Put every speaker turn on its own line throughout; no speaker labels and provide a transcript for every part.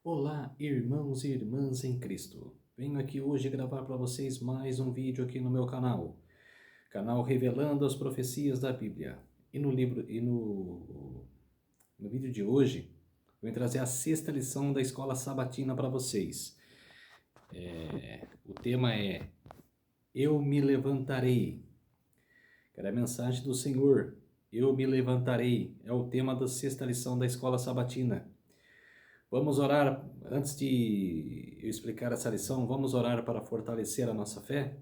Olá, irmãos e irmãs em Cristo. Venho aqui hoje gravar para vocês mais um vídeo aqui no meu canal revelando as profecias da Bíblia. No vídeo de hoje, eu vou trazer a sexta lição da escola sabatina para vocês. O tema é Eu me levantarei. Era a mensagem do Senhor. Eu me levantarei. É o tema da sexta lição da escola sabatina. Vamos orar, antes de eu explicar essa lição, vamos orar para fortalecer a nossa fé?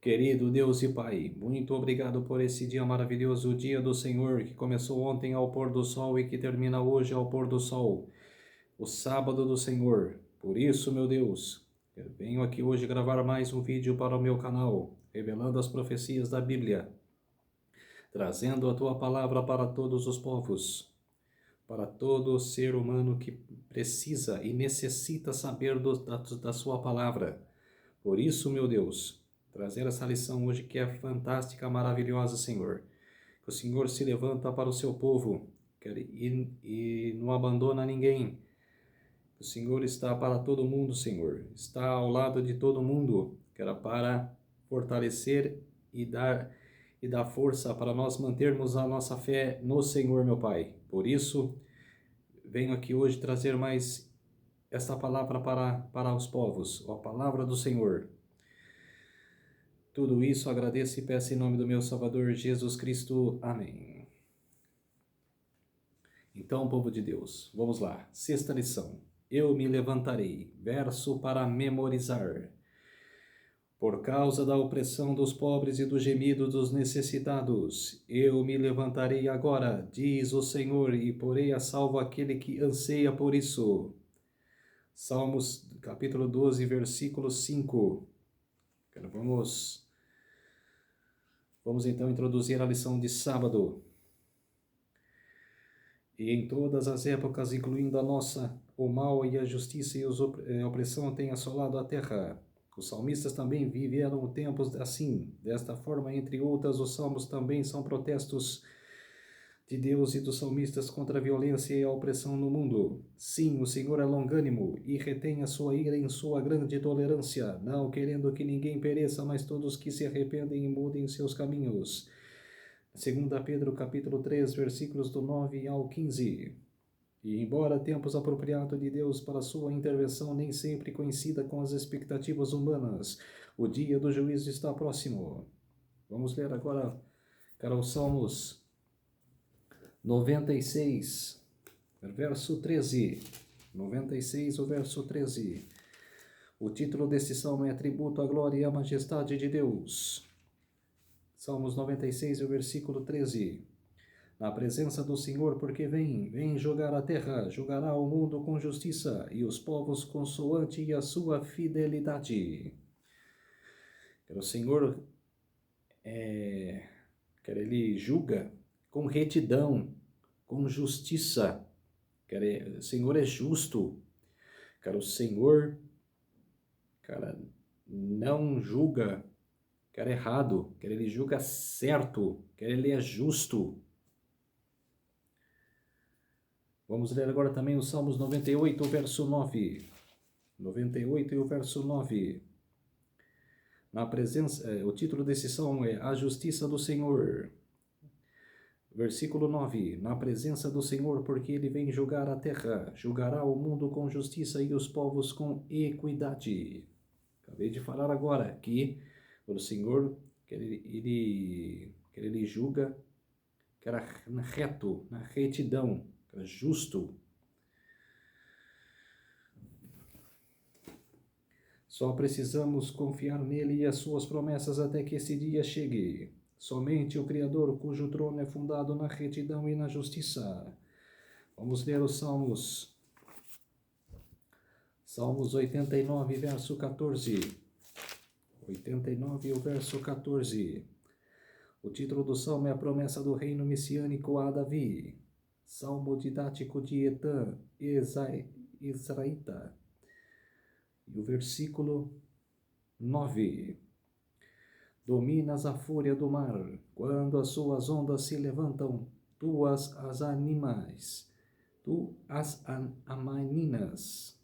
Querido Deus e Pai, muito obrigado por esse dia maravilhoso, o dia do Senhor, que começou ontem ao pôr do sol e que termina hoje ao pôr do sol, o sábado do Senhor. Por isso, meu Deus, eu venho aqui hoje gravar mais um vídeo para o meu canal, revelando as profecias da Bíblia, trazendo a Tua palavra para todos os povos, para todo ser humano que precisa e necessita saber da sua palavra. Por isso, meu Deus, trazer essa lição hoje que é fantástica, maravilhosa, Senhor. Que o Senhor se levanta para o seu povo e não abandona ninguém. O Senhor está para todo mundo, Senhor. Está ao lado de todo mundo, que era para fortalecer e dar força para nós mantermos a nossa fé no Senhor, meu Pai. Por isso, venho aqui hoje trazer mais esta palavra para os povos, a palavra do Senhor. Tudo isso agradeço e peço em nome do meu Salvador Jesus Cristo. Amém. Então, povo de Deus, vamos lá. Sexta lição. Eu me levantarei. Verso para memorizar. Por causa da opressão dos pobres e do gemido dos necessitados, eu me levantarei agora, diz o Senhor, e porei a salvo aquele que anseia por isso. Salmos capítulo 12, versículo 5. Vamos então introduzir a lição de sábado. E em todas as épocas, incluindo a nossa, o mal e a justiça e a opressão têm assolado a terra. Os salmistas também viveram tempos assim. Desta forma, entre outras, os salmos também são protestos de Deus e dos salmistas contra a violência e a opressão no mundo. Sim, o Senhor é longânimo e retém a sua ira em sua grande tolerância, não querendo que ninguém pereça, mas todos que se arrependem e mudem seus caminhos. 2 Pedro capítulo 3, versículos do 9 ao 15. E embora tempos apropriados de Deus para sua intervenção nem sempre coincida com as expectativas humanas, o dia do juízo está próximo. Vamos ler agora, cara, os Salmos 96, verso 13. 96, o verso 13. O título desse salmo é Tributo à Glória e à Majestade de Deus. Salmos 96, o versículo 13. Na presença do Senhor, porque vem julgar a terra, julgará o mundo com justiça e os povos consoante a sua fidelidade. O Senhor, Ele julga com retidão, com justiça. O Senhor é justo. O Senhor, não julga, errado. Ele julga certo. Ele é justo. Vamos ler agora também os Salmos 98, verso 9. 98 e o verso 9. O título desse salmo é A Justiça do Senhor. Versículo 9. Na presença do Senhor, porque ele vem julgar a terra, julgará o mundo com justiça e os povos com equidade. Acabei de falar agora que o Senhor, que ele julga, que era reto, na retidão, que era justo. Só precisamos confiar nele e as suas promessas até que esse dia chegue. Somente o Criador, cujo trono é fundado na retidão e na justiça. Vamos ler os Salmos. Salmos 89, verso 14. 89, o verso 14. O título do salmo é a promessa do reino messiânico a Davi. Salmo didático de Etã, Israelita. E o versículo 9. Dominas a fúria do mar, quando as suas ondas se levantam, tu as animas. tu as amaninas.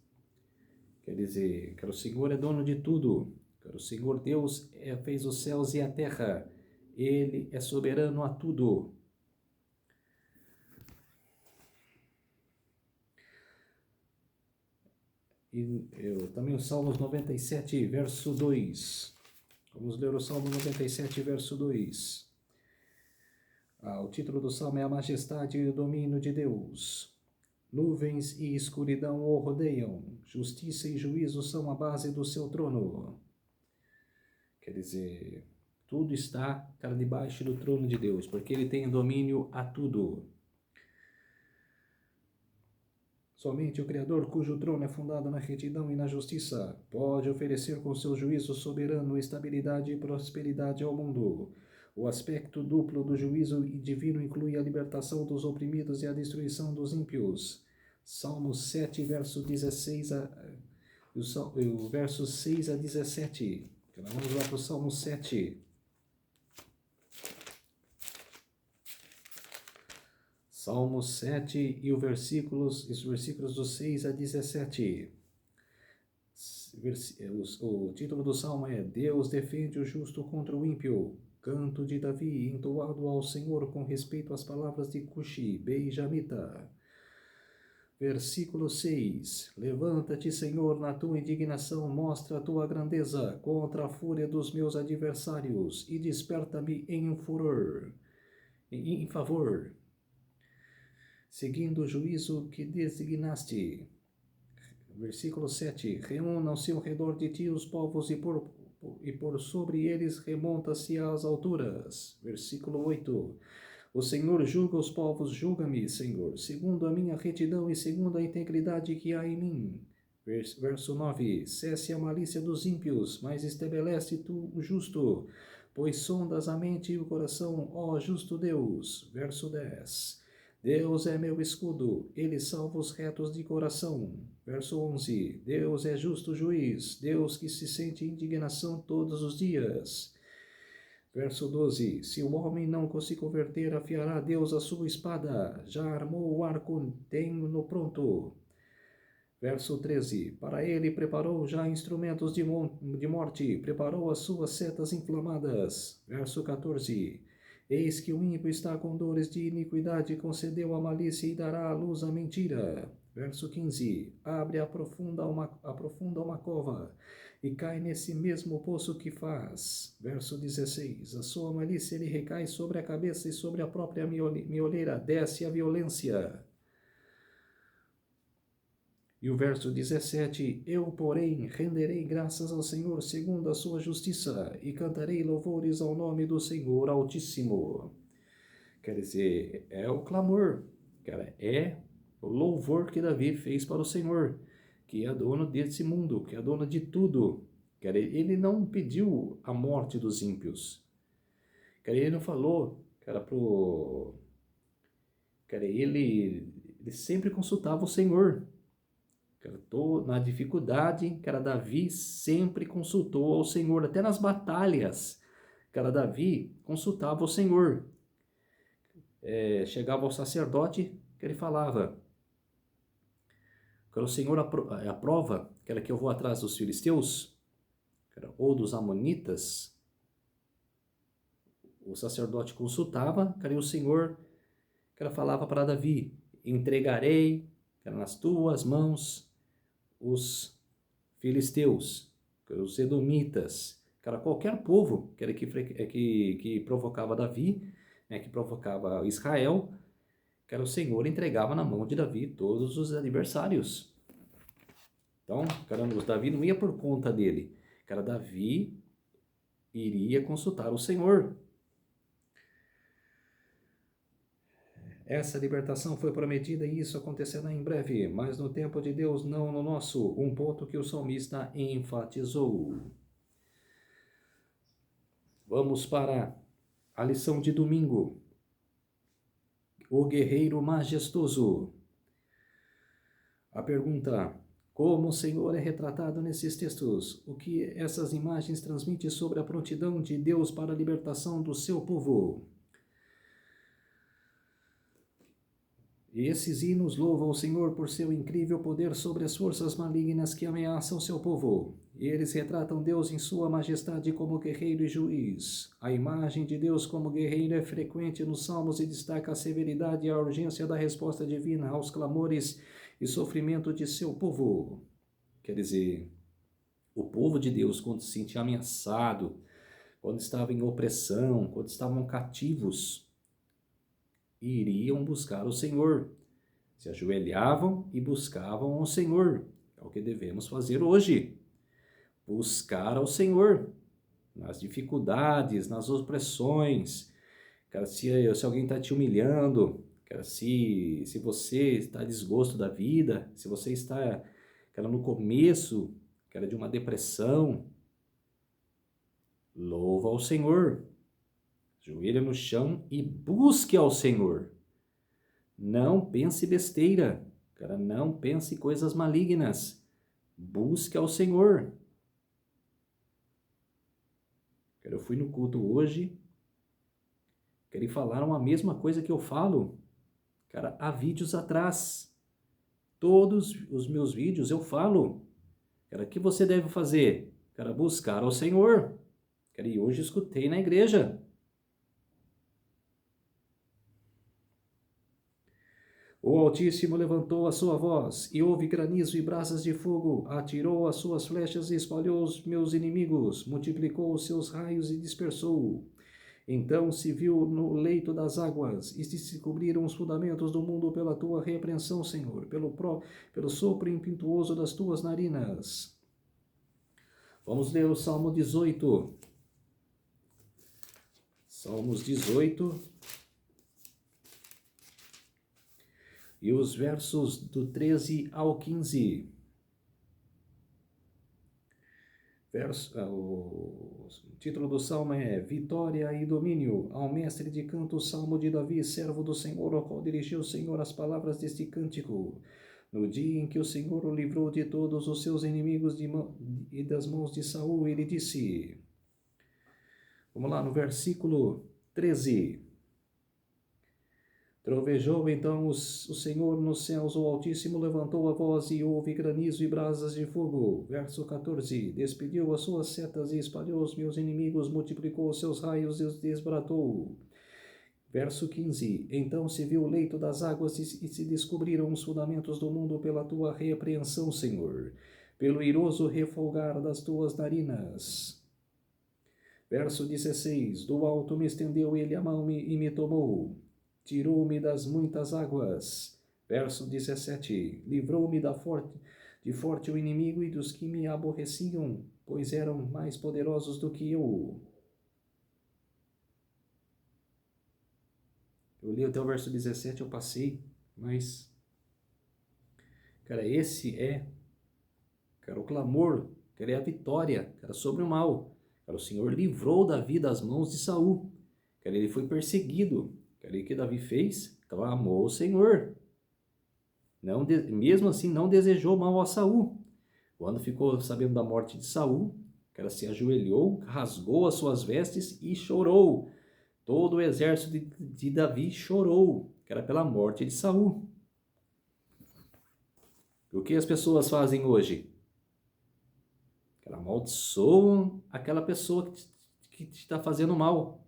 Quer dizer, que o Senhor é dono de tudo. Que o Senhor Deus fez os céus e a terra. Ele é soberano a tudo. E também o Salmos 97, verso 2. Vamos ler o Salmo 97, verso 2. O título do Salmo é A Majestade e o Domínio de Deus. Nuvens e escuridão o rodeiam, justiça e juízo são a base do seu trono. Quer dizer, tudo está debaixo do trono de Deus, porque ele tem domínio a tudo. Somente o Criador, cujo trono é fundado na retidão e na justiça, pode oferecer com seu juízo soberano estabilidade e prosperidade ao mundo. O aspecto duplo do juízo divino inclui a libertação dos oprimidos e a destruição dos ímpios. Salmo 7, verso 16 o verso 6 a 17. Então, vamos lá para o Salmo 7. Salmo 7 e os versículos dos 6 a 17. O título do Salmo é Deus defende o justo contra o ímpio. Canto de Davi, entoado ao Senhor com respeito às palavras de Cushi, Beijamita. Versículo 6. Levanta-te, Senhor, na tua indignação, mostra a tua grandeza contra a fúria dos meus adversários e desperta-me em favor, seguindo o juízo que designaste. Versículo 7. Reúnam-se ao redor de ti os povos e por sobre eles remonta-se às alturas. Versículo 8. O Senhor julga os povos, julga-me, Senhor, segundo a minha retidão e segundo a integridade que há em mim. Verso 9. Cesse a malícia dos ímpios, mas estabelece tu o justo, pois sondas a mente e o coração, ó justo Deus. Verso 10. Deus é meu escudo, ele salva os retos de coração. Verso 11. Deus é justo juiz, Deus que se sente indignação todos os dias. Verso 12. Se o homem não se converter, afiará Deus a sua espada, já armou o arco, tem-no pronto. Verso 13. Para ele preparou já instrumentos de morte, preparou as suas setas inflamadas. Verso 14. Eis que o ímpio está com dores de iniquidade, concedeu a malícia e dará à luz a mentira. Verso 15. Abre aprofunda uma cova, e cai nesse mesmo poço que faz. Verso 16. A sua malícia lhe recai sobre a cabeça e sobre a própria mioleira desce a violência. E o verso 17, eu, porém, renderei graças ao Senhor segundo a sua justiça, e cantarei louvores ao nome do Senhor Altíssimo. Quer dizer, é o clamor, cara, é o louvor que Davi fez para o Senhor, que é dono desse mundo, que é dono de tudo. Cara, ele não pediu a morte dos ímpios. Cara, ele não falou, cara, ele sempre consultava o Senhor. Na dificuldade, Davi sempre consultou ao Senhor, até nas batalhas, Davi consultava o Senhor. Chegava ao sacerdote, que ele falava, o Senhor aprova, que eu vou atrás dos filisteus, ou dos amonitas. O sacerdote consultava, e o Senhor, falava para Davi, entregarei, nas tuas mãos, os filisteus, os edomitas, qualquer povo que provocava Davi, que provocava Israel, o Senhor entregava na mão de Davi todos os adversários. Então, Davi não ia por conta dele, Davi iria consultar o Senhor. Essa libertação foi prometida e isso acontecerá em breve, mas no tempo de Deus, não no nosso. Um ponto que o salmista enfatizou. Vamos para a lição de domingo. O guerreiro majestoso. A pergunta: como o Senhor é retratado nesses textos? O que essas imagens transmitem sobre a prontidão de Deus para a libertação do seu povo? Esses hinos louvam o Senhor por seu incrível poder sobre as forças malignas que ameaçam seu povo. Eles retratam Deus em sua majestade como guerreiro e juiz. A imagem de Deus como guerreiro é frequente nos salmos e destaca a severidade e a urgência da resposta divina aos clamores e sofrimento de seu povo. Quer dizer, o povo de Deus, quando se sentia ameaçado, quando estava em opressão, quando estavam cativos, iriam buscar o Senhor. Se ajoelhavam e buscavam o Senhor. É o que devemos fazer hoje. Buscar ao Senhor nas dificuldades, nas opressões. Cara, se alguém está te humilhando, cara, se você está desgosto da vida, se você está, cara, no começo, cara, de uma depressão, louva ao Senhor. Joelha no chão e busque ao Senhor. Não pense besteira, cara, não pense coisas malignas. Busque ao Senhor. Cara, eu fui no culto hoje, cara, e falaram a mesma coisa que eu falo, cara, há vídeos atrás. Todos os meus vídeos eu falo, cara, o que você deve fazer? Cara, buscar ao Senhor. Cara, e hoje escutei na igreja. O Altíssimo levantou a sua voz, e houve granizo e brasas de fogo, atirou as suas flechas e espalhou os meus inimigos, multiplicou os seus raios e dispersou. Então se viu no leito das águas, e se descobriram os fundamentos do mundo pela tua repreensão, Senhor, pelo sopro impetuoso das tuas narinas. Vamos ler o Salmo 18. Salmos 18. E os versos do 13 ao 15. O título do salmo é Vitória e Domínio. Ao mestre de canto, salmo de Davi, servo do Senhor, ao qual dirigiu o Senhor as palavras deste cântico. No dia em que o Senhor o livrou de todos os seus inimigos e das mãos de Saul, ele disse... Vamos lá no versículo 13. Trovejou então o Senhor nos céus, o Altíssimo levantou a voz e houve granizo e brasas de fogo. Verso 14. Despediu as suas setas e espalhou os meus inimigos, multiplicou os seus raios e os desbaratou. Verso 15. Então se viu o leito das águas e se descobriram os fundamentos do mundo pela tua repreensão, Senhor, pelo iroso refolgar das tuas narinas. Verso 16. Do alto me estendeu ele a mão e me tomou. Tirou-me das muitas águas. Verso 17. Livrou-me de forte o inimigo e dos que me aborreciam, pois eram mais poderosos do que eu. Eu li até o verso 17, eu passei, mas... Cara, esse é... Cara, o clamor, cara, é a vitória, cara, sobre o mal. Cara, o Senhor livrou Davi das mãos de Saul. Cara, ele foi perseguido. Cara, o que Davi fez? Clamou ao Senhor. Mesmo assim, não desejou mal a Saul. Quando ficou sabendo da morte de Saul, cara, se ajoelhou, rasgou as suas vestes e chorou. Todo o exército de Davi chorou, que era pela morte de Saul. O que as pessoas fazem hoje? Elas amaldiçoam aquela pessoa que te está fazendo mal.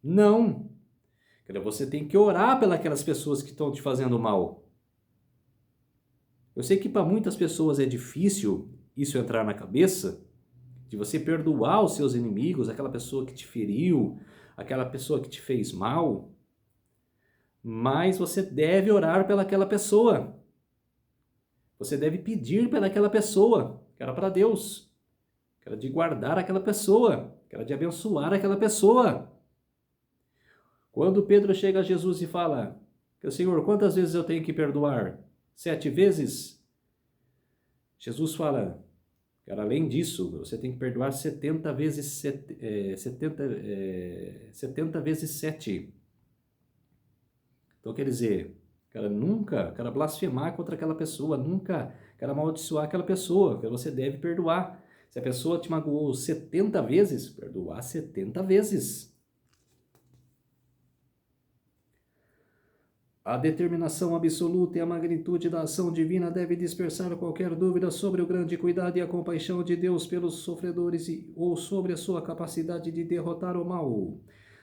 Não! Você tem que orar pelas pessoas que estão te fazendo mal. Eu sei que para muitas pessoas é difícil isso entrar na cabeça, de você perdoar os seus inimigos, aquela pessoa que te feriu, aquela pessoa que te fez mal, mas você deve orar pelaquela pessoa. Você deve pedir pelaquela pessoa, que era para Deus, que era de guardar aquela pessoa, que era de abençoar aquela pessoa. Quando Pedro chega a Jesus e fala, Senhor, quantas vezes eu tenho que perdoar? 7 vezes? Jesus fala, cara, além disso, você tem que perdoar 70 vezes 70 vezes 7. Então, quer dizer, cara, nunca, cara, blasfemar contra aquela pessoa, nunca, cara, amaldiçoar aquela pessoa, que você deve perdoar. Se a pessoa te magoou 70 vezes, perdoar 70 vezes. A determinação absoluta e a magnitude da ação divina deve dispersar qualquer dúvida sobre o grande cuidado e a compaixão de Deus pelos sofredores ou sobre a sua capacidade de derrotar o mal.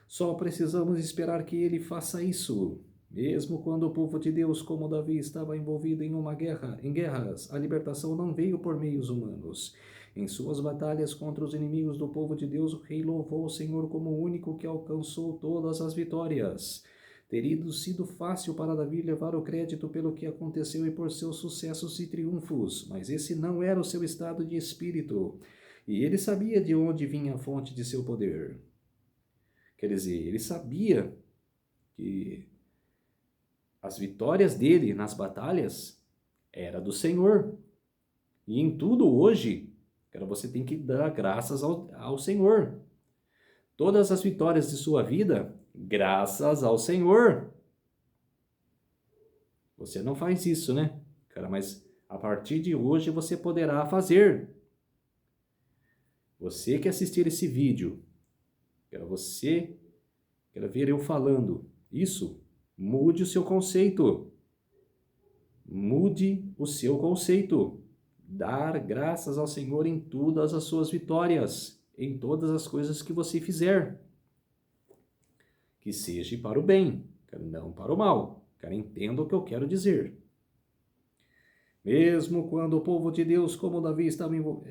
Só precisamos esperar que ele faça isso. Mesmo quando o povo de Deus, como Davi, estava envolvido em guerras, a libertação não veio por meios humanos. Em suas batalhas contra os inimigos do povo de Deus, o rei louvou o Senhor como o único que alcançou todas as vitórias. Teria sido fácil para Davi levar o crédito pelo que aconteceu e por seus sucessos e triunfos, mas esse não era o seu estado de espírito, e ele sabia de onde vinha a fonte de seu poder. Quer dizer, ele sabia que as vitórias dele nas batalhas era do Senhor. E em tudo hoje, você tem que dar graças ao Senhor. Todas as vitórias de sua vida, graças ao Senhor. Você não faz isso, né? Mas a partir de hoje você poderá fazer. Você que assistir esse vídeo, você quer ver eu falando isso, mude o seu conceito. Mude o seu conceito. Dar graças ao Senhor em todas as suas vitórias, em todas as coisas que você fizer. Que seja para o bem, não para o mal. Entenda o que eu quero dizer. Mesmo quando o povo de Deus, como Davi, estava envolvido...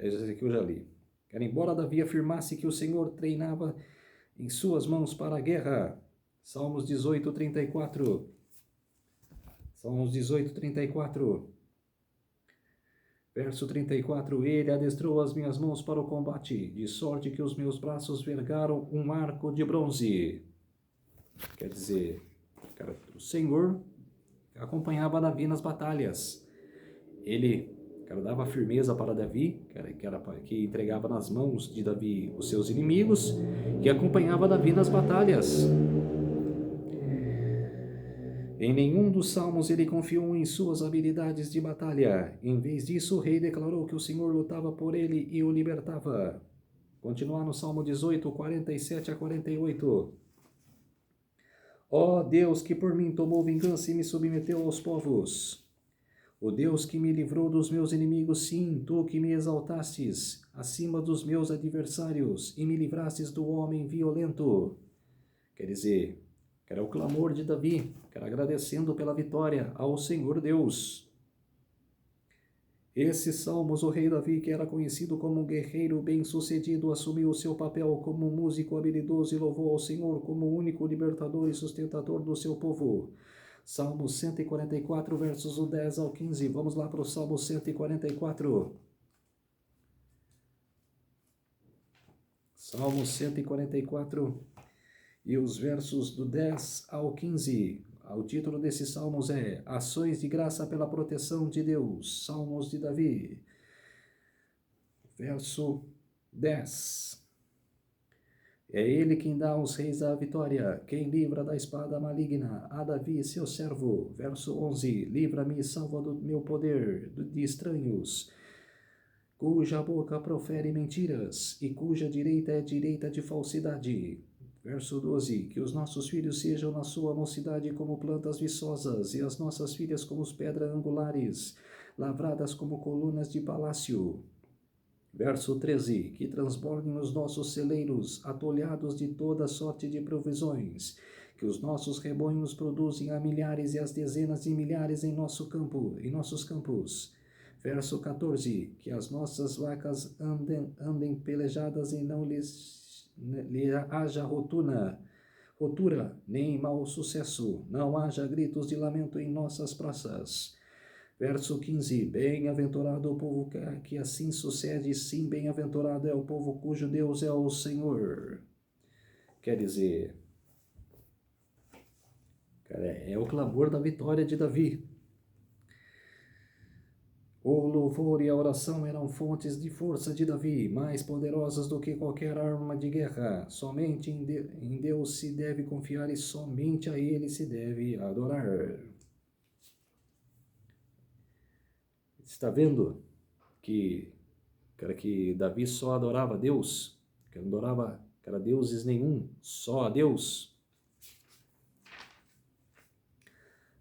Esse aqui eu já li. Embora Davi afirmasse que o Senhor treinava em suas mãos para a guerra. Salmos 18, 34. Salmos 18, 34. Verso 34. Ele adestrou as minhas mãos para o combate, de sorte que os meus braços vergaram um arco de bronze. Quer dizer, o Senhor acompanhava Davi nas batalhas. Ele dava firmeza para Davi, que entregava nas mãos de Davi os seus inimigos, que acompanhava Davi nas batalhas. Em nenhum dos salmos ele confiou em suas habilidades de batalha. Em vez disso, o rei declarou que o Senhor lutava por ele e o libertava. Continuar no Salmo 18, 47 a 48. Ó Deus, que por mim tomou vingança e me submeteu aos povos. O Deus que me livrou dos meus inimigos, sim, tu que me exaltastes acima dos meus adversários e me livrastes do homem violento. Quer dizer, era o clamor de Davi, agradecendo pela vitória ao Senhor Deus. Esses salmos, o rei Davi, que era conhecido como um guerreiro bem-sucedido, assumiu o seu papel como um músico habilidoso e louvou ao Senhor como o único libertador e sustentador do seu povo. Salmo 144, versos do 10 ao 15. Vamos lá para o Salmo 144. Salmo 144 e os versos do 10 ao 15. O título desses salmos é Ações de Graça pela Proteção de Deus. Salmos de Davi. Verso 10. É ele quem dá aos reis a vitória, quem livra da espada maligna, a Davi, seu servo. Verso 11. Livra-me e salva do meu poder, de estranhos, cuja boca profere mentiras, e cuja direita é direita de falsidade. Verso 12. Que os nossos filhos sejam na sua mocidade como plantas viçosas, e as nossas filhas como pedras angulares, lavradas como colunas de palácio. Verso 13. Que transbordem os nossos celeiros, atolhados de toda sorte de provisões, que os nossos rebanhos produzem a milhares e as dezenas de milhares em nossos campos. Verso 14. Que as nossas vacas andem pelejadas e não lhe haja rotura, nem mau sucesso, não haja gritos de lamento em nossas praças. Verso 15. Bem-aventurado o povo que assim sucede, sim, bem-aventurado é o povo cujo Deus é o Senhor. Quer dizer, é o clamor da vitória de Davi. O louvor e a oração eram fontes de força de Davi, mais poderosas do que qualquer arma de guerra. Somente em Deus se deve confiar e somente a Ele se deve adorar. Está vendo que Davi só adorava Deus? Que não adorava deuses nenhum, só a Deus?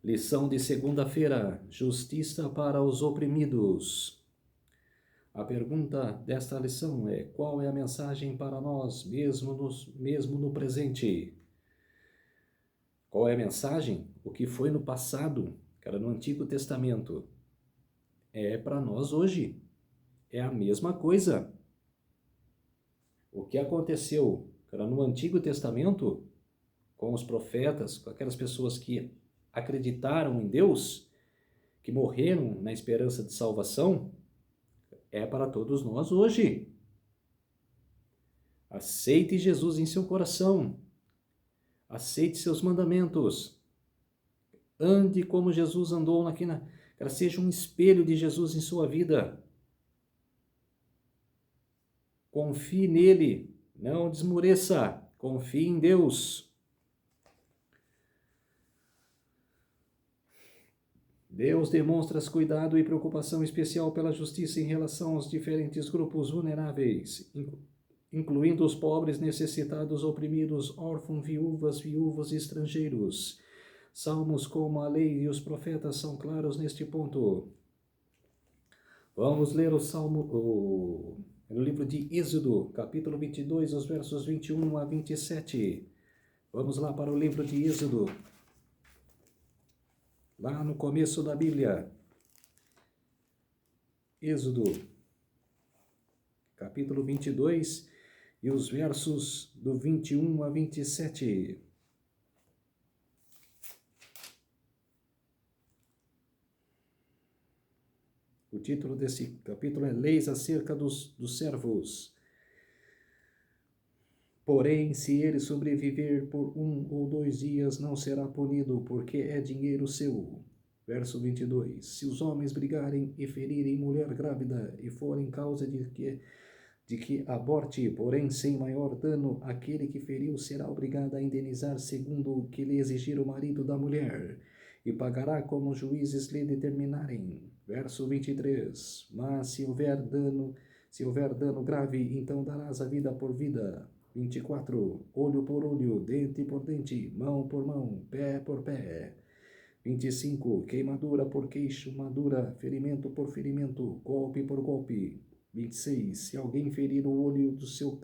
Lição de segunda-feira: Justiça para os oprimidos. A pergunta desta lição é: qual é a mensagem para nós, mesmo no presente? Qual é a mensagem? O que foi no passado, que era no Antigo Testamento, é para nós hoje. É a mesma coisa. O que aconteceu, que era no Antigo Testamento, com os profetas, com aquelas pessoas que acreditaram em Deus, que morreram na esperança de salvação, é para todos nós hoje. Aceite Jesus em seu coração. Aceite seus mandamentos. Ande como Jesus andou aqui seja um espelho de Jesus em sua vida. Confie nele, não desmoreça. Confie em Deus. Deus demonstra cuidado e preocupação especial pela justiça em relação aos diferentes grupos vulneráveis, incluindo os pobres, necessitados, oprimidos, órfãos, viúvas e estrangeiros. Salmos como a lei e os profetas são claros neste ponto. Vamos ler no livro de Êxodo, capítulo 22, os versos 21 a 27. Vamos lá para o livro de Êxodo. Lá no começo da Bíblia. Êxodo, capítulo 22, e os versos do 21 a 27. O título desse capítulo é Leis acerca dos servos. Porém, se ele sobreviver por 1 ou 2 dias, não será punido, porque é dinheiro seu. Verso 22. Se os homens brigarem e ferirem mulher grávida, e forem causa de que aborte, porém sem maior dano, aquele que feriu será obrigado a indenizar segundo o que lhe exigir o marido da mulher, e pagará como os juízes lhe determinarem. Verso 23. Mas se houver dano grave, então darás a vida por vida. 24. Olho por olho, dente por dente, mão por mão, pé por pé. 25. Queimadura por queimadura, ferimento por ferimento, golpe por golpe. 26. Se alguém ferir o olho do seu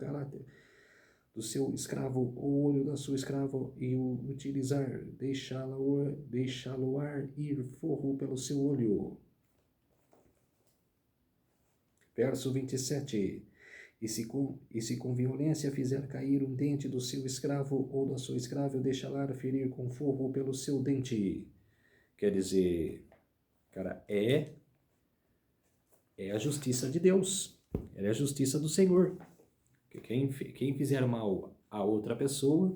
escravo, ou o olho da sua escrava, e o utilizar, deixá-lo-ar ir forro pelo seu olho. Verso 27. E se com violência fizer cair um dente do seu escravo ou da sua escrava, deixá-la ferir com forro pelo seu dente. Quer dizer, cara, é a justiça de Deus. É a justiça do Senhor. Que quem fizer mal a outra pessoa,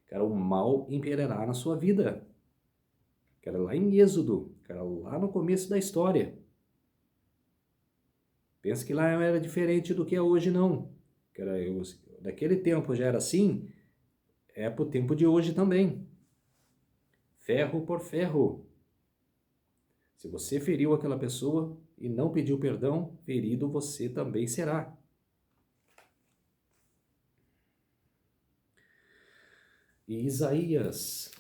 cara, o mal imperará na sua vida. Cara, lá em Êxodo, cara, lá no começo da história. Pensa que lá era diferente do que é hoje, não. Daquele tempo já era assim, é pro tempo de hoje também. Ferro por ferro. Se você feriu aquela pessoa e não pediu perdão, ferido você também será. E Isaías.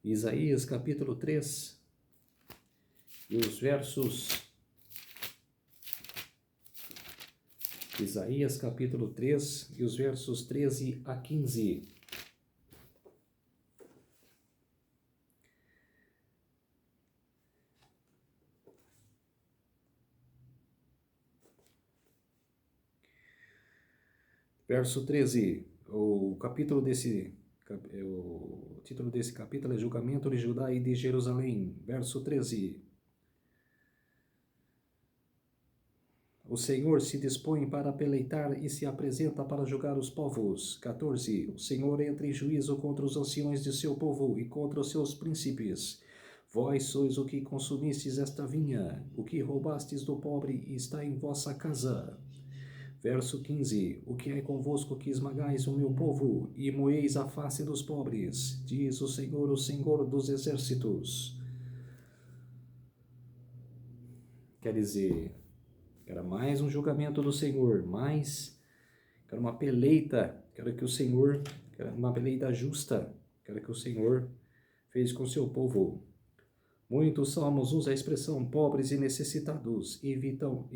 Isaías capítulo 3, e os versos... Isaías capítulo 3, e os versos 13 a 15. Verso 13, o título desse capítulo é Julgamento de Judá e de Jerusalém. Verso 13. O Senhor se dispõe para peleitar e se apresenta para julgar os povos. 14. O Senhor entra em juízo contra os anciões de seu povo e contra os seus príncipes. Vós sois o que consumistes esta vinha, o que roubastes do pobre e está em vossa casa. Verso 15. O que é convosco que esmagais o meu povo e moeis a face dos pobres? Diz o Senhor dos exércitos. Quer dizer, era mais um julgamento do Senhor, quero uma peleita, quero que o Senhor, quero uma peleita justa, quero que o Senhor fez com o seu povo. Muitos salmos usam a expressão pobres e necessitados e evitam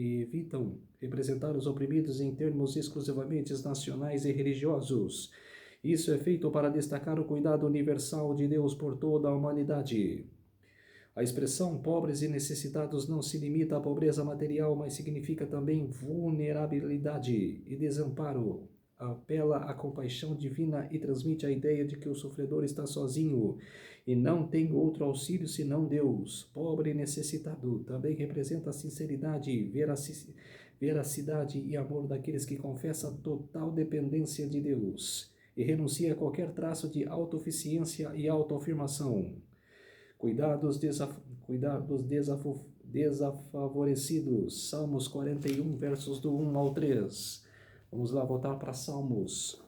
representar os oprimidos em termos exclusivamente nacionais e religiosos. Isso é feito para destacar o cuidado universal de Deus por toda a humanidade. A expressão pobres e necessitados não se limita à pobreza material, mas significa também vulnerabilidade e desamparo. Apela à compaixão divina e transmite a ideia de que o sofredor está sozinho e não tem outro auxílio senão Deus. Pobre e necessitado também representa a sinceridade, veracidade e amor daqueles que confessam total dependência de Deus e renuncia a qualquer traço de autossuficiência e autoafirmação. Cuidar dos desfavorecidos. Salmos 41, versos do 1 ao 3. Vamos lá voltar para Salmos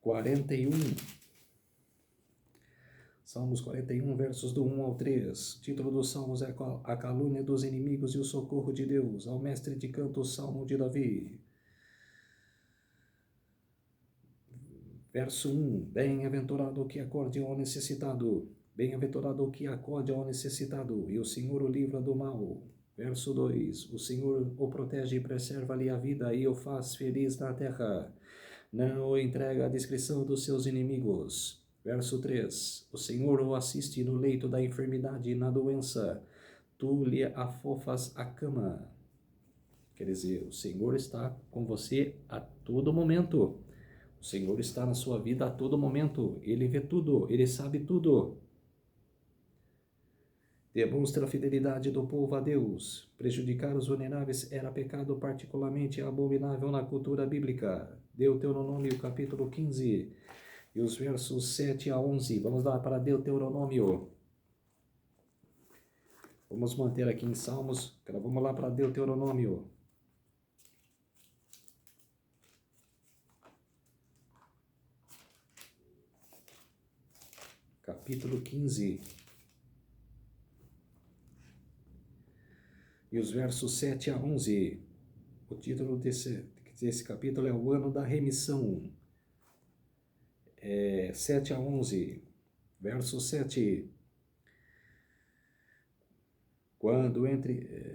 41. Salmos 41, versos do 1 ao 3. O título dos Salmos é A Calúnia dos Inimigos e o Socorro de Deus. Ao mestre de canto, o Salmo de Davi. Verso 1. Bem-aventurado o que acorde ao necessitado. Bem-aventurado o que acode ao necessitado, e o Senhor o livra do mal. Verso 2. O Senhor o protege e preserva-lhe a vida e o faz feliz na terra. Não o entrega à discrição dos seus inimigos. Verso 3. O Senhor o assiste no leito da enfermidade e na doença. Tu lhe afofas a cama. Quer dizer, o Senhor está com você a todo momento. O Senhor está na sua vida a todo momento. Ele vê tudo, Ele sabe tudo. Demonstra a fidelidade do povo a Deus. Prejudicar os vulneráveis era pecado particularmente abominável na cultura bíblica. Deuteronômio capítulo 15 e os versos 7 a 11. Vamos lá para Deuteronômio. Vamos manter aqui em Salmos. Vamos lá para Deuteronômio. Capítulo 15. E os versos 7 a 11. O título desse capítulo é o ano da remissão. 7 a 11. Verso 7.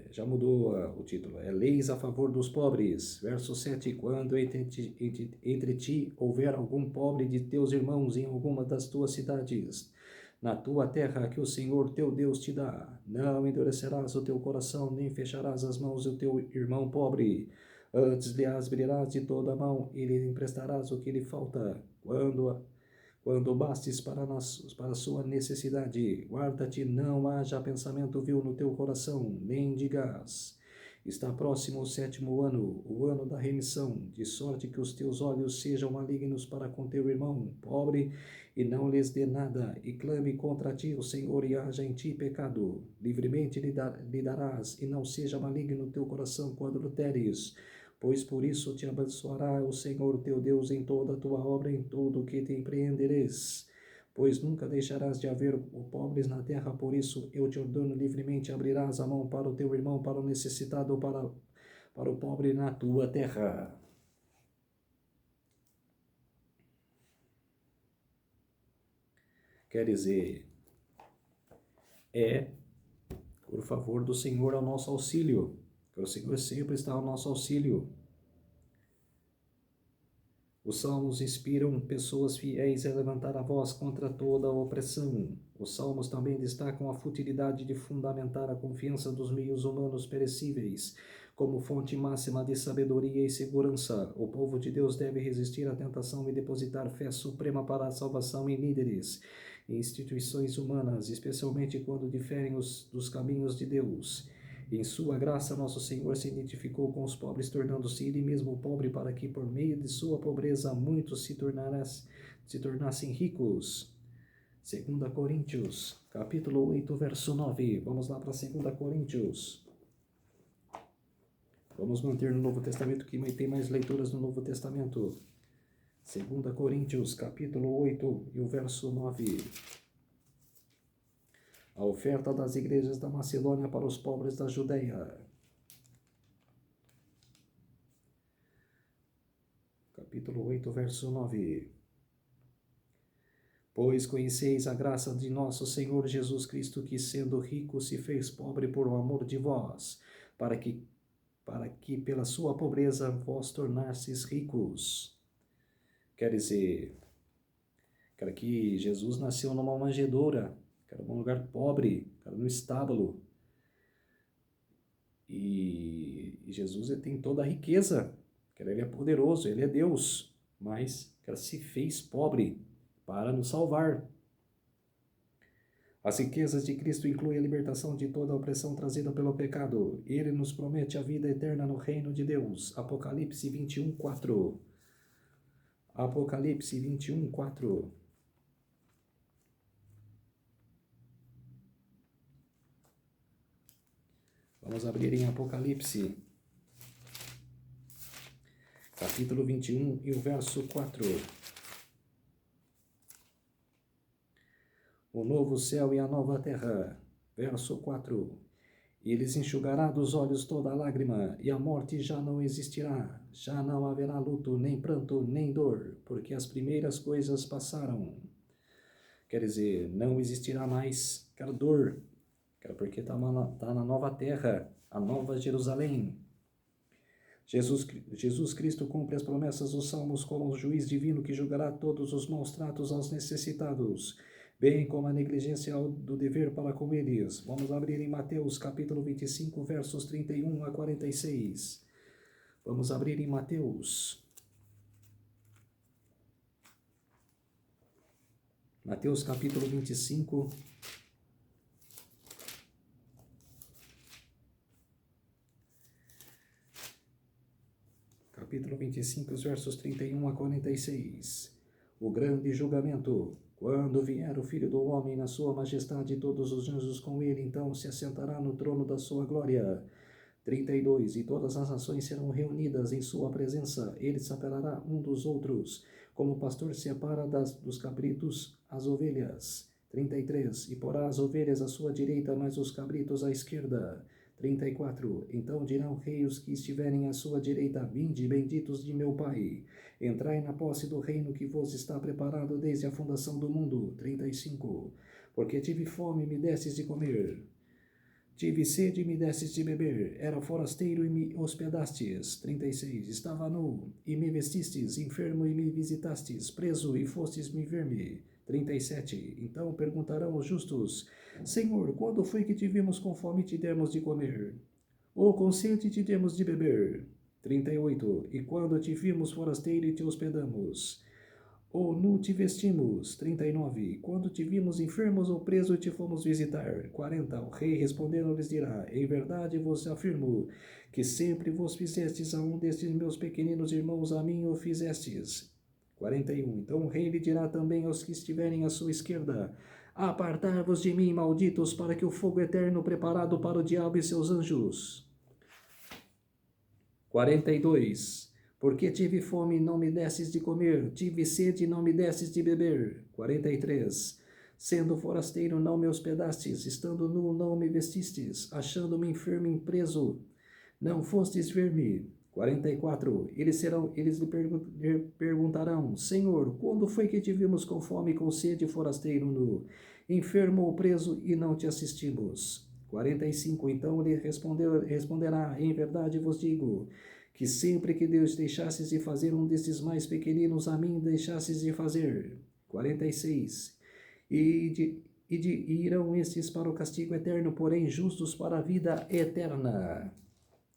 Já mudou o título. Leis a favor dos pobres. Verso 7. Quando entre ti houver algum pobre de teus irmãos em alguma das tuas cidades, na tua terra que o Senhor teu Deus te dá, não endurecerás o teu coração, nem fecharás as mãos do teu irmão pobre. Antes lhe abrirás de toda a mão e lhe emprestarás o que lhe falta, quando bastes para a sua necessidade. Guarda-te, não haja pensamento vil no teu coração, nem digas: está próximo o 7º ano, o ano da remissão, de sorte que os teus olhos sejam malignos para com teu irmão pobre, e não lhes dê nada, e clame contra ti o Senhor, e haja em ti pecado. Livremente lhe darás, e não seja maligno o teu coração quando adulteres. Pois por isso te abençoará o Senhor teu Deus em toda a tua obra, em tudo o que te empreenderes. Pois nunca deixarás de haver pobres na terra, por isso eu te ordeno livremente, abrirás a mão para o teu irmão, para o necessitado, para o pobre na tua terra. Quer dizer, por favor do Senhor ao nosso auxílio. O Senhor sempre está ao nosso auxílio. Os salmos inspiram pessoas fiéis a levantar a voz contra toda a opressão. Os salmos também destacam a futilidade de fundamentar a confiança dos meios humanos perecíveis como fonte máxima de sabedoria e segurança. O povo de Deus deve resistir à tentação e depositar fé suprema para a salvação em líderes e instituições humanas, especialmente quando diferem dos caminhos de Deus. Em sua graça, nosso Senhor se identificou com os pobres, tornando-se ele mesmo pobre, para que, por meio de sua pobreza, muitos se tornassem ricos. 2 Coríntios, capítulo 8, verso 9. Vamos lá para 2 Coríntios. Vamos manter no Novo Testamento, que tem mais leituras no Novo Testamento. 2 Coríntios, capítulo 8 e o verso 9. A oferta das igrejas da Macedônia para os pobres da Judeia. Capítulo 8, verso 9. Pois conheceis a graça de nosso Senhor Jesus Cristo, que sendo rico se fez pobre por amor de vós, para que pela sua pobreza vós tornasseis ricos. Quer dizer, que Jesus nasceu numa manjedoura, que era um lugar pobre, que era no estábulo. E Jesus ele tem toda a riqueza, ele é poderoso, ele é Deus, mas se fez pobre para nos salvar. As riquezas de Cristo incluem a libertação de toda a opressão trazida pelo pecado. Ele nos promete a vida eterna no reino de Deus. Apocalipse 21, 4. Apocalipse 21, 4. Vamos abrir em Apocalipse, capítulo 21 e o verso 4. O novo céu e a nova terra, verso 4. E lhes enxugará dos olhos toda a lágrima, e a morte já não existirá. Já não haverá luto, nem pranto, nem dor, porque as primeiras coisas passaram. Quer dizer, não existirá mais dor, porque está na nova terra, a nova Jerusalém. Jesus Cristo cumpre as promessas dos Salmos como o juiz divino que julgará todos os maus tratos aos necessitados, bem como a negligência do dever para com eles. Vamos abrir em Mateus capítulo 25, versos 31 a 46. Vamos abrir em Mateus. Mateus capítulo 25. Capítulo 25, os versos 31 a 46. O grande julgamento. Quando vier o Filho do Homem na sua majestade e todos os anjos com ele, então se assentará no trono da sua glória. 32. E todas as nações serão reunidas em sua presença. Ele separará um dos outros, como o pastor separa dos cabritos as ovelhas. 33. E porá as ovelhas à sua direita, mas os cabritos à esquerda. 34. Então dirão reis que estiverem à sua direita: vinde, benditos de meu Pai, entrai na posse do reino que vos está preparado desde a fundação do mundo. 35. Porque tive fome e me destes de comer, tive sede e me destes de beber, era forasteiro e me hospedastes. 36. Estava nu e me vestistes, enfermo e me visitastes, preso e fostes me ver-me. 37. Então perguntarão os justos: Senhor, quando foi que te vimos com fome e te demos de comer? Ou com sede e te demos de beber? 38. E quando te vimos forasteiro e te hospedamos? Ou nu te vestimos? 39. Quando te vimos enfermos ou preso e te fomos visitar? 40. O rei respondendo lhes dirá: em verdade vos afirmo que sempre vos fizestes a um destes meus pequeninos irmãos, a mim o fizestes. 41. Então o rei lhe dirá também aos que estiverem à sua esquerda: apartai-vos de mim, malditos, para que o fogo eterno preparado para o diabo e seus anjos. 42. Porque tive fome e não me destes de comer, tive sede e não me destes de beber. 43. Sendo forasteiro não me hospedastes, estando nu não me vestistes, achando-me enfermo e preso não fostes ver-me. 44. Eles lhe perguntarão: Senhor, quando foi que te vimos com fome e com sede, forasteiro nu, enfermo ou preso, e não te assistimos? 45. Então lhe responderá: em verdade vos digo, que sempre que Deus deixasses de fazer um destes mais pequeninos, a mim deixasses de fazer. 46. E irão estes para o castigo eterno, porém justos para a vida eterna.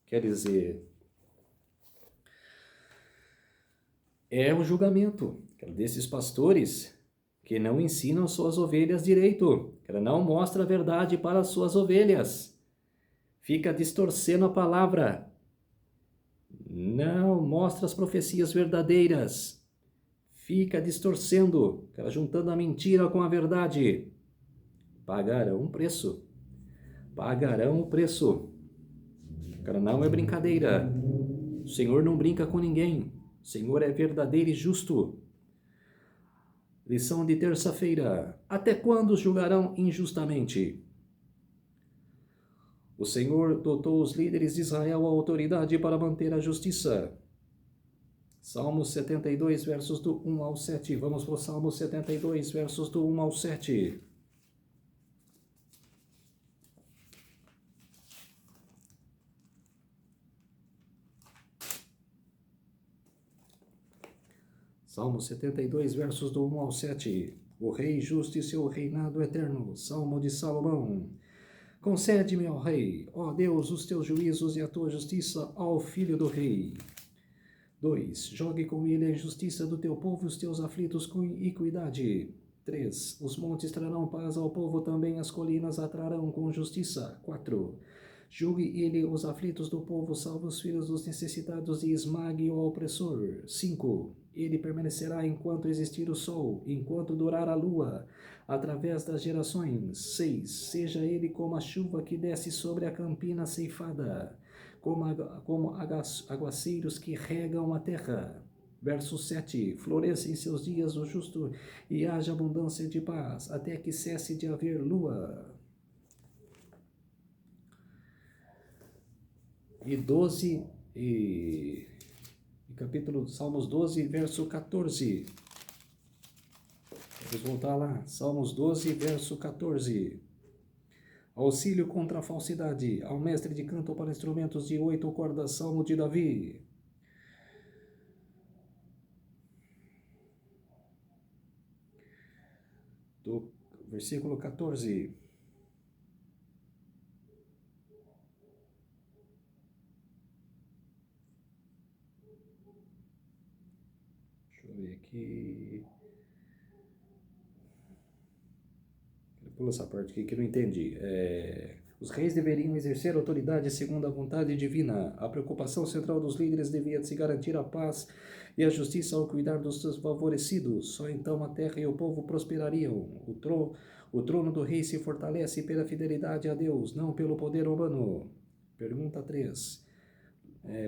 Quer dizer, é o julgamento desses pastores que não ensinam suas ovelhas direito, que não mostra a verdade para as suas ovelhas, fica distorcendo a palavra, não mostra as profecias verdadeiras, fica distorcendo, juntando a mentira com a verdade. Pagarão um preço, pagarão o preço. Não é brincadeira, o Senhor não brinca com ninguém, o Senhor é verdadeiro e justo. Lição de terça-feira: até quando julgarão injustamente? O Senhor dotou os líderes de Israel a autoridade para manter a justiça. Salmos 72, versos do 1 ao 7. Vamos para o Salmo 72, versos do 1 ao 7. Salmo 72, versos do 1 ao 7. O Rei justo e seu reinado eterno. Salmo de Salomão. Concede-me, ó Rei, ó Deus, os teus juízos e a tua justiça ao filho do Rei. 2. Jogue com ele a injustiça do teu povo e os teus aflitos com equidade. 3. Os montes trarão paz ao povo, também as colinas atrarão com justiça. 4. Julgue ele os aflitos do povo, salve os filhos dos necessitados e esmague o opressor. 5. Ele permanecerá enquanto existir o sol, enquanto durar a lua, através das gerações. 6. Seja ele como a chuva que desce sobre a campina ceifada, como aguaceiros que regam a terra. Verso 7. Floresça em seus dias o justo e haja abundância de paz, até que cesse de haver lua. Capítulo Salmos 12, verso 14. Vamos voltar lá. Salmos 12, verso 14. Auxílio contra a falsidade, ao mestre de canto para instrumentos de 8 cordas, Salmo de Davi. Do versículo 14. Deixa eu ver aqui. Pula essa parte aqui que eu não entendi. Os reis deveriam exercer autoridade segundo a vontade divina. A preocupação central dos líderes devia se garantir a paz e a justiça ao cuidar dos desfavorecidos. Só então a terra e o povo prosperariam. O trono do rei se fortalece pela fidelidade a Deus, não pelo poder humano. Pergunta 3.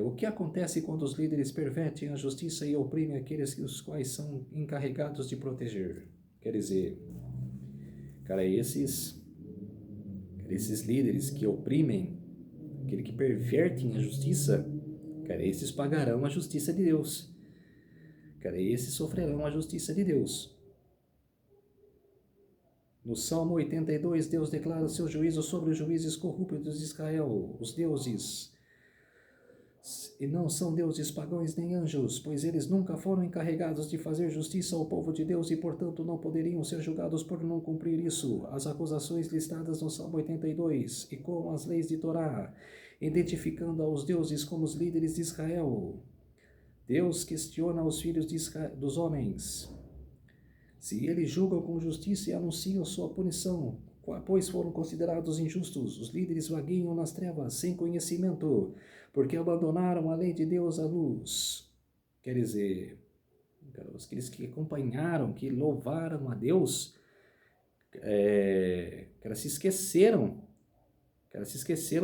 O que acontece quando os líderes pervertem a justiça e oprimem aqueles os quais são encarregados de proteger? Quer dizer, cara, esses líderes que oprimem, aqueles que pervertem a justiça, cara, esses pagarão a justiça de Deus. Cara, esses sofrerão a justiça de Deus. No Salmo 82, Deus declara seu juízo sobre os juízes corruptos de Israel, os deuses. E não são deuses pagãos nem anjos, pois eles nunca foram encarregados de fazer justiça ao povo de Deus e, portanto, não poderiam ser julgados por não cumprir isso. As acusações listadas no Salmo 82 e com as leis de Torá, identificando aos deuses como os líderes de Israel. Deus questiona os filhos dos homens. Se eles julgam com justiça e anunciam sua punição, pois foram considerados injustos, os líderes vagueiam nas trevas, sem conhecimento, porque abandonaram a lei de Deus à luz. Quer dizer, aqueles que acompanharam, que louvaram a Deus, se esqueceram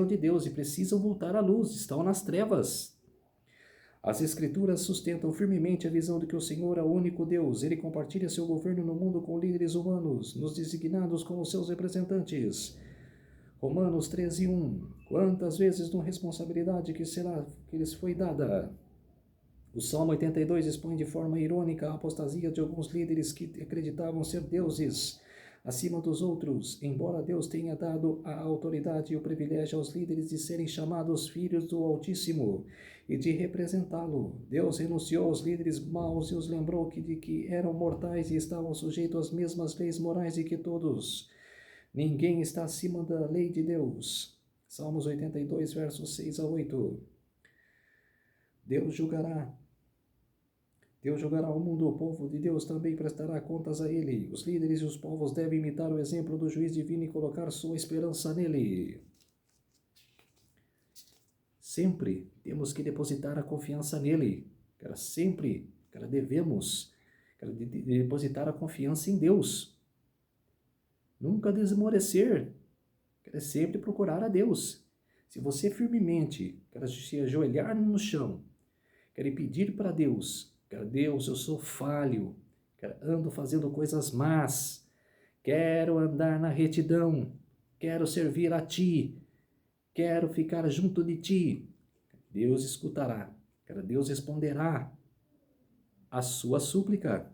de Deus e precisam voltar à luz, estão nas trevas. As Escrituras sustentam firmemente a visão de que o Senhor é o único Deus. Ele compartilha seu governo no mundo com líderes humanos, nos designados como seus representantes. Romanos 13:1. Quantas vezes não responsabilidade que lhes foi dada? O Salmo 82 expõe de forma irônica a apostasia de alguns líderes que acreditavam ser deuses acima dos outros, embora Deus tenha dado a autoridade e o privilégio aos líderes de serem chamados filhos do Altíssimo e de representá-lo. Deus renunciou aos líderes maus e os lembrou de que eram mortais e estavam sujeitos às mesmas leis morais de que todos. Ninguém está acima da lei de Deus. Salmos 82, versos 6 a 8. Deus julgará o mundo, o povo de Deus também prestará contas a ele. Os líderes e os povos devem imitar o exemplo do juiz divino e colocar sua esperança nele. Sempre temos que depositar a confiança nele. Sempre devemos depositar a confiança em Deus. Nunca desmorecer. Sempre procurar a Deus. Se você firmemente se ajoelhar no chão, pedir para Deus, Deus, eu sou falho, ando fazendo coisas más, quero andar na retidão, quero servir a Ti, quero ficar junto de ti. Deus escutará, Deus responderá a sua súplica.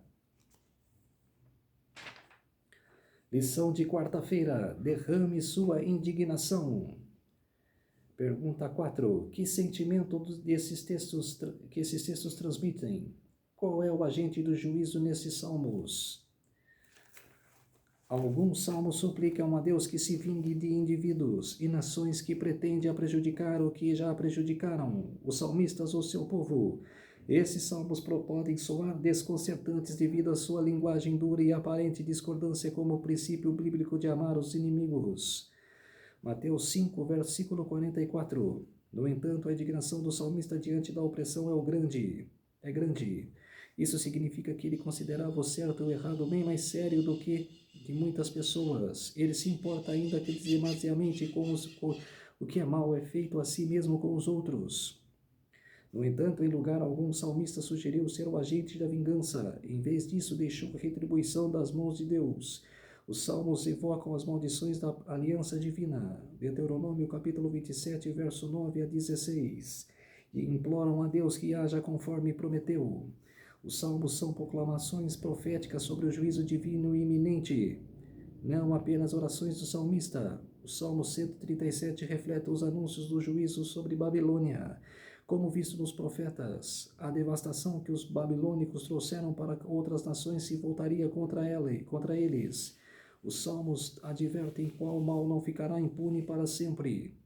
Lição de quarta-feira, derrame sua indignação. Pergunta 4. Que sentimento que esses textos transmitem? Qual é o agente do juízo nesses salmos? Alguns salmos suplicam a Deus que se vingue de indivíduos e nações que pretendem prejudicar ou que já prejudicaram os salmistas ou seu povo. Esses salmos podem soar desconcertantes devido à sua linguagem dura e aparente discordância com o princípio bíblico de amar os inimigos. Mateus 5, versículo 44. No entanto, a indignação do salmista diante da opressão é grande. Isso significa que ele considerava o certo ou o errado bem mais sério do que de muitas pessoas. Ele se importa ainda que demasiadamente com o que é mal é feito a si mesmo com os outros. No entanto, em lugar algum, o salmista sugeriu ser o agente da vingança. Em vez disso, deixou a retribuição das mãos de Deus. Os salmos evocam as maldições da aliança divina. Deuteronômio capítulo 27, verso 9 a 16. E imploram a Deus que haja conforme prometeu. Os salmos são proclamações proféticas sobre o juízo divino iminente, não apenas orações do salmista. O Salmo 137 reflete os anúncios do juízo sobre Babilônia, como visto nos profetas. A devastação que os babilônicos trouxeram para outras nações se voltaria contra eles. Os salmos advertem qual mal não ficará impune para sempre.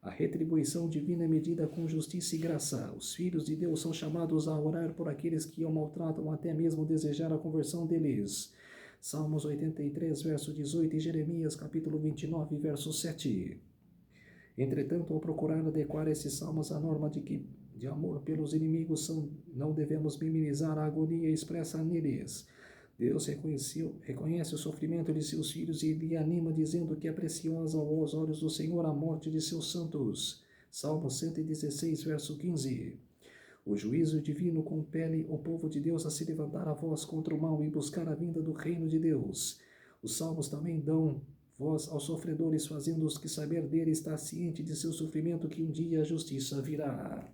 A retribuição divina é medida com justiça e graça. Os filhos de Deus são chamados a orar por aqueles que o maltratam, até mesmo desejar a conversão deles. Salmos 83, verso 18 e Jeremias, capítulo 29, verso 7. Entretanto, ao procurar adequar esses salmos à norma de amor pelos inimigos, não devemos minimizar a agonia expressa neles. Deus reconhece o sofrimento de seus filhos e lhe anima dizendo que é preciosa aos olhos do Senhor a morte de seus santos. Salmo 116, verso 15. O juízo divino compele o povo de Deus a se levantar a voz contra o mal e buscar a vinda do reino de Deus. Os salmos também dão voz aos sofredores, fazendo-os que saber dele estar ciente de seu sofrimento, que um dia a justiça virá.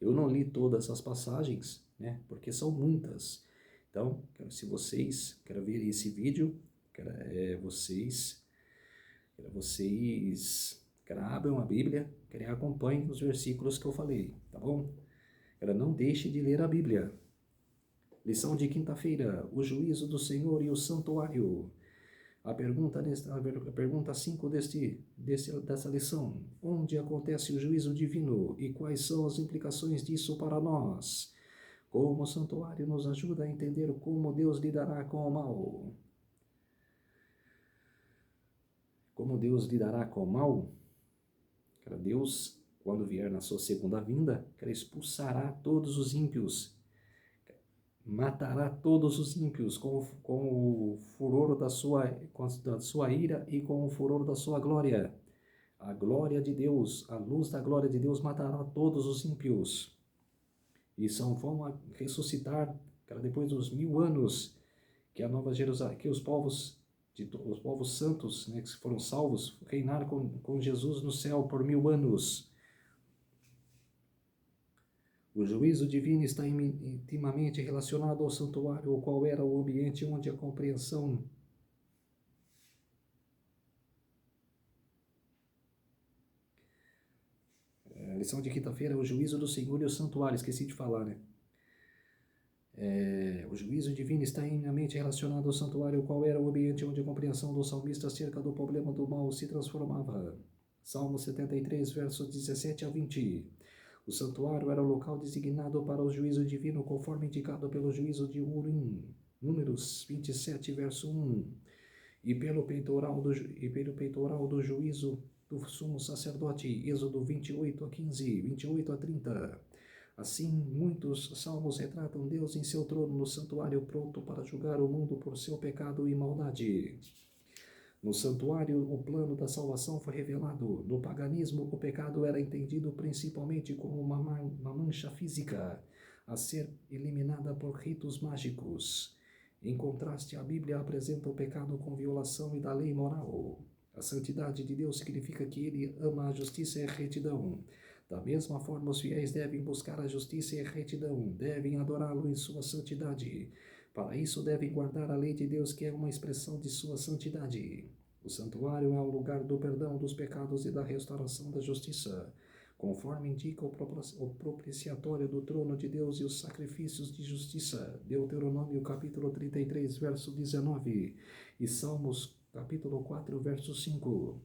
Eu não li todas as passagens, porque são muitas. Então, se vocês querem ver esse vídeo, vocês abram a Bíblia, acompanhem os versículos que eu falei, tá bom? Não deixe de ler a Bíblia. Lição de quinta-feira, o juízo do Senhor e o santuário. A pergunta 5 dessa lição: onde acontece o juízo divino e quais são as implicações disso para nós? Como o santuário nos ajuda a entender como Deus lidará com o mal? Como Deus lidará com o mal? Deus, quando vier na sua segunda vinda, expulsará todos os ímpios, matará todos os ímpios com o furor da sua ira e com o furor da sua glória. A glória de Deus, a luz da glória de Deus matará todos os ímpios. E vão ressuscitar, depois dos 1000 anos, que a Nova Jerusalém, que os povos santos, que foram salvos, reinar com Jesus no céu por 1000 anos. O juízo divino está intimamente relacionado ao santuário, o qual era o ambiente onde a compreensão a lição de quinta-feira é o juízo do Senhor e o santuário, esqueci de falar, o juízo divino está intimamente relacionado ao santuário, o qual era o ambiente onde a compreensão do salmista acerca do problema do mal se transformava. Salmo 73, versos 17 a 20. O santuário era o local designado para o juízo divino, conforme indicado pelo juízo de Urim, Números 27, verso 1, e pelo peitoral do juízo do sumo sacerdote, Êxodo 28 a 15, 28 a 30. Assim, muitos salmos retratam Deus em seu trono no santuário, pronto para julgar o mundo por seu pecado e maldade. No santuário, o plano da salvação foi revelado. No paganismo, o pecado era entendido principalmente como uma mancha física a ser eliminada por ritos mágicos. Em contraste, a Bíblia apresenta o pecado com violação e da lei moral. A santidade de Deus significa que Ele ama a justiça e a retidão. Da mesma forma, os fiéis devem buscar a justiça e a retidão, devem adorá-lo em sua santidade. Para isso, devem guardar a lei de Deus, que é uma expressão de sua santidade. O santuário é o lugar do perdão dos pecados e da restauração da justiça, conforme indica o propiciatório do trono de Deus e os sacrifícios de justiça. Deuteronômio capítulo 33, verso 19 e Salmos capítulo 4, verso 5.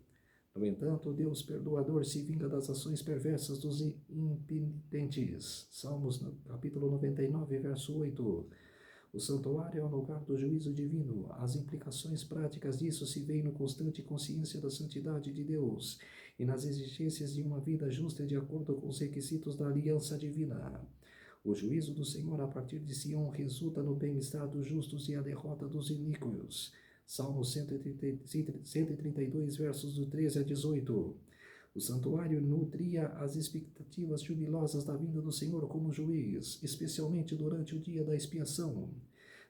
No entanto, Deus perdoador se vinga das ações perversas dos impenitentes. Salmos capítulo 99, verso 8. O santuário é o lugar do juízo divino. As implicações práticas disso se veem no constante consciência da santidade de Deus e nas exigências de uma vida justa de acordo com os requisitos da aliança divina. O juízo do Senhor a partir de Sião resulta no bem-estar dos justos e a derrota dos iníquos. Salmo 132, versos do 13 a 18. O santuário nutria as expectativas jubilosas da vinda do Senhor como juiz, especialmente durante o dia da expiação.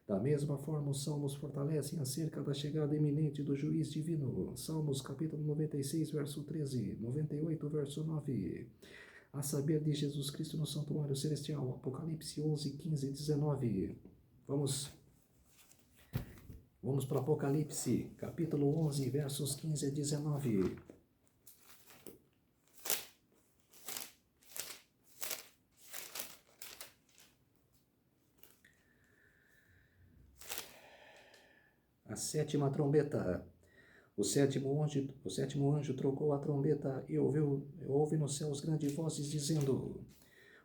Da mesma forma, os salmos fortalecem acerca da chegada iminente do juiz divino. Salmos capítulo 96, verso 13, 98, verso 9. A saber de Jesus Cristo no santuário celestial, Apocalipse 11, 15 e 19. Vamos para Apocalipse, capítulo 11, versos 15 a 19. A sétima trombeta. O sétimo anjo trocou a trombeta e houve nos céus grandes vozes dizendo: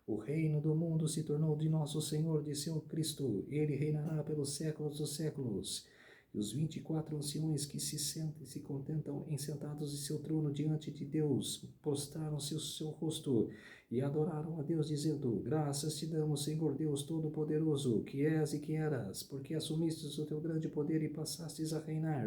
O reino do mundo se tornou de nosso Senhor, de seu Cristo. Ele reinará pelos séculos dos séculos. E os 24 anciões que se contentam sentados em seu trono diante de Deus, prostraram-se o seu rosto e adoraram a Deus, dizendo: Graças te damos, Senhor Deus Todo-Poderoso, que és e que eras, porque assumistes o teu grande poder e passastes a reinar.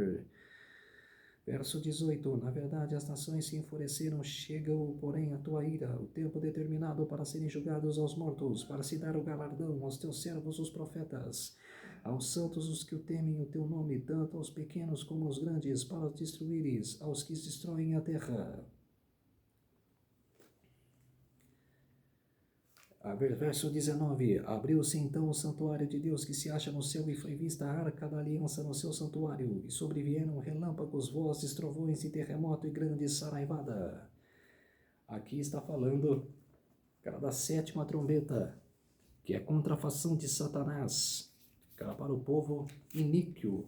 Verso 18. Na verdade, as nações se enfureceram, chegou, porém, a tua ira, o tempo determinado para serem julgados aos mortos, para se dar o galardão aos teus servos, os profetas, aos santos, os que o temem o teu nome, tanto aos pequenos como aos grandes, para os destruíres, aos que destroem a terra. Verso 19. Abriu-se então o santuário de Deus que se acha no céu, e foi vista a arca da aliança no seu santuário, e sobrevieram relâmpagos, vozes, trovões e terremoto e grande saraivada. Aqui está falando, cara, da sétima trombeta, que é a contrafação de Satanás, cara, para o povo iníquo,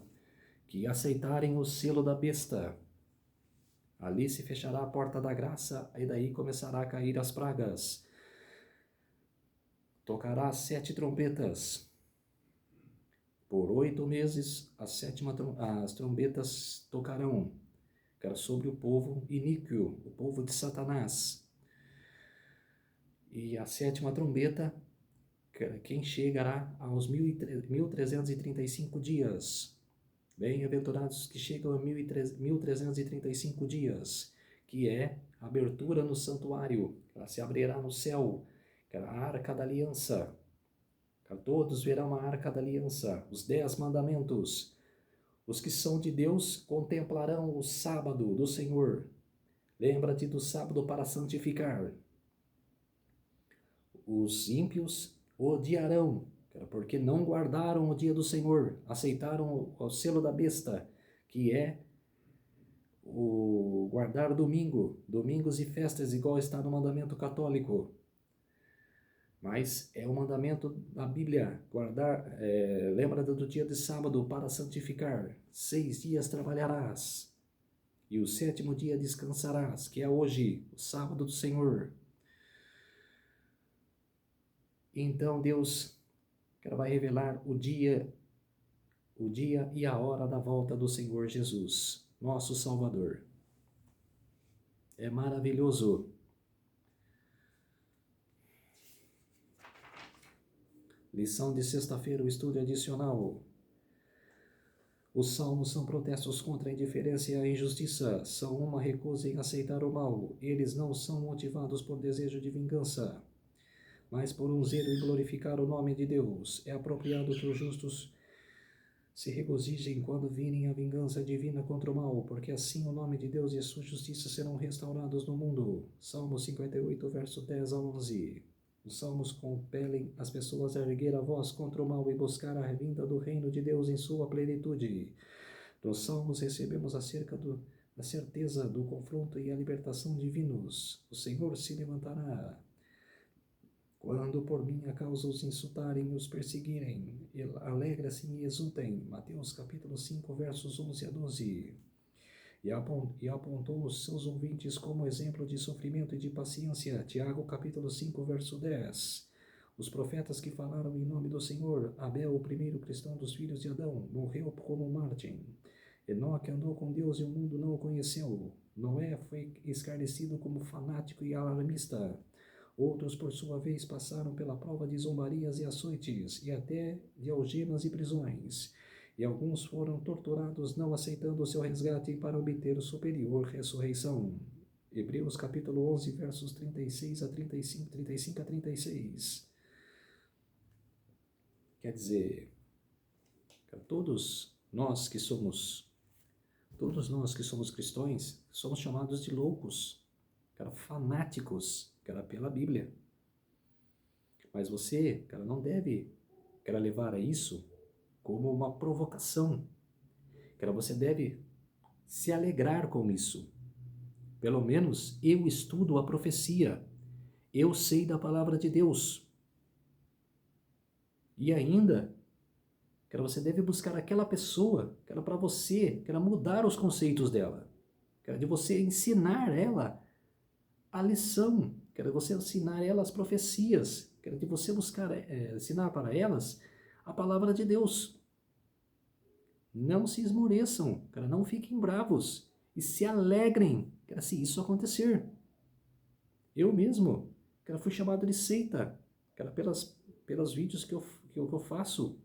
que aceitarem o selo da besta. Ali se fechará a porta da graça, e daí começará a cair as pragas. Tocará 7 trombetas. Por 8 meses, as trombetas tocarão, cara, sobre o povo iníquo, o povo de Satanás. E a 7ª trombeta, cara, quem chegará aos 1335 dias. Bem-aventurados que chegam a 1335 dias, que é a abertura no santuário, ela se abrirá no céu, que é a arca da aliança. Todos verão a arca da aliança, os 10 mandamentos. Os que são de Deus contemplarão o sábado do Senhor. Lembra-te do sábado para santificar. Os ímpios odiarão, porque não guardaram o dia do Senhor, aceitaram o selo da besta, que é o guardar domingos e festas, igual está no mandamento católico. Mas é o mandamento da Bíblia, lembra do dia de sábado para santificar. 6 dias trabalharás, e o 7º dia descansarás, que é hoje, o sábado do Senhor. Então Deus vai revelar o dia e a hora da volta do Senhor Jesus, nosso Salvador. É maravilhoso. Lição de sexta-feira, o estudo adicional. Os salmos são protestos contra a indiferença e a injustiça, são uma recusa em aceitar o mal. Eles não são motivados por desejo de vingança, mas por um zelo em glorificar o nome de Deus. É apropriado que os justos Se regozijem quando virem a vingança divina contra o mal, porque assim o nome de Deus e a sua justiça serão restaurados no mundo. Salmo 58, verso 10 a 11. Os salmos compelem as pessoas a erguer a voz contra o mal e buscar a vinda do reino de Deus em sua plenitude. Nos salmos recebemos acerca da certeza do confronto e a libertação divinos. O Senhor se levantará. Quando por minha causa os insultarem e os perseguirem, alegra-se e exultem. Mateus capítulo 5, versos 11 a 12. E apontou os seus ouvintes como exemplo de sofrimento e de paciência. Tiago capítulo 5, verso 10. Os profetas que falaram em nome do Senhor, Abel, o primeiro cristão dos filhos de Adão, morreu como Mártir. Enoque andou com Deus e o mundo não o conheceu. Noé foi escarnecido como fanático e alarmista. Outros, por sua vez, passaram pela prova de zombarias e açoites, e até de algemas e prisões. E alguns foram torturados, não aceitando o seu resgate para obter superior ressurreição. Hebreus capítulo 11, versos 36 a 35 a 36. Quer dizer, todos nós que somos cristãos, somos chamados de loucos, fanáticos, pela Bíblia. Mas você, não deve, levar a isso como uma provocação. Você deve se alegrar com isso. Pelo menos eu estudo a profecia. Eu sei da palavra de Deus. E ainda, você deve buscar aquela pessoa, para você, mudar os conceitos dela. De você ensinar ela a lição, você ensinar ela as profecias, de você buscar ensinar para elas a palavra de Deus. Não se esmoreçam, não fiquem bravos e se alegrem, se isso acontecer. Eu mesmo, fui chamado de seita, pelos vídeos que eu faço,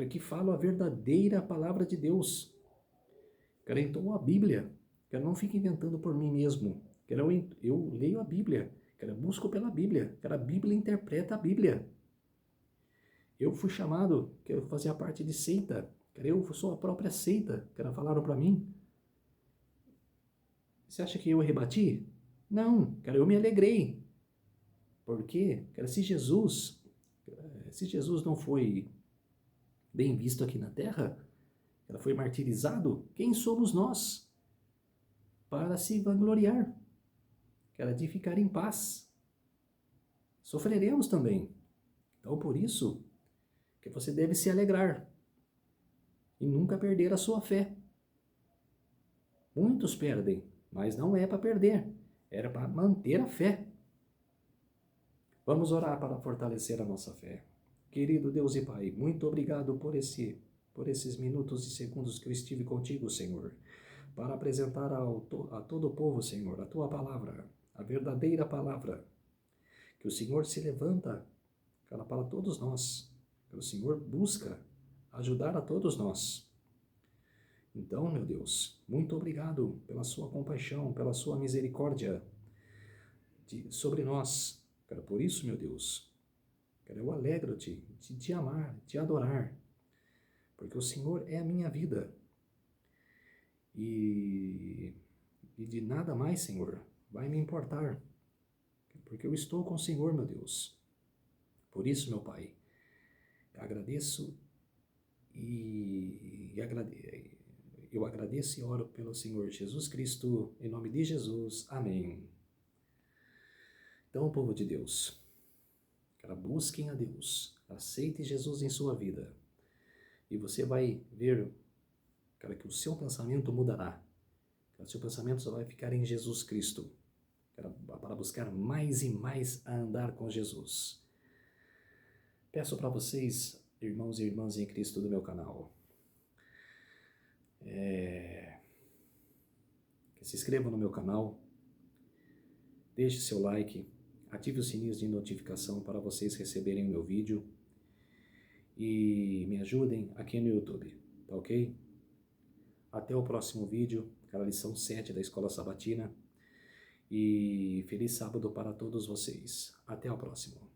que falo a verdadeira palavra de Deus. Então a Bíblia, não fique inventando por mim mesmo. Eu leio a Bíblia, busco pela Bíblia, a Bíblia interpreta a Bíblia. Eu fui chamado, eu fazia parte de seita, eu sou a própria seita, falaram para mim. Você acha que eu rebati? Não, eu me alegrei. Por quê? Se Jesus não foi bem visto aqui na Terra, foi martirizado, quem somos nós para se vangloriar? De ficar em paz. Sofreremos também. Então, por isso, que você deve se alegrar e nunca perder a sua fé. Muitos perdem, mas não é para perder, era para manter a fé. Vamos orar para fortalecer a nossa fé. Querido Deus e Pai, muito obrigado por esses minutos e segundos que eu estive contigo, Senhor, para apresentar a todo o povo, Senhor, a Tua palavra, a verdadeira palavra, que o Senhor se levanta, para todos nós, que o Senhor busca ajudar a todos nós. Então, meu Deus, muito obrigado pela sua compaixão, pela sua misericórdia sobre nós. Por isso, meu Deus, eu alegro-te de te amar, te adorar, porque o Senhor é a minha vida. E de nada mais, Senhor, vai me importar, porque eu estou com o Senhor, meu Deus. Por isso, meu Pai, agradeço eu agradeço e oro pelo Senhor Jesus Cristo, em nome de Jesus. Amém. Então, povo de Deus, busquem a Deus, aceite Jesus em sua vida, e você vai ver, que o seu pensamento mudará, o seu pensamento só vai ficar em Jesus Cristo, para buscar mais e mais a andar com Jesus. Peço para vocês, irmãos e irmãs em Cristo do meu canal, que se inscrevam no meu canal, deixe seu like, ative os sininhos de notificação para vocês receberem o meu vídeo e me ajudem aqui no YouTube, tá ok? Até o próximo vídeo, lição 7 da Escola Sabatina, e feliz sábado para todos vocês. Até o próximo.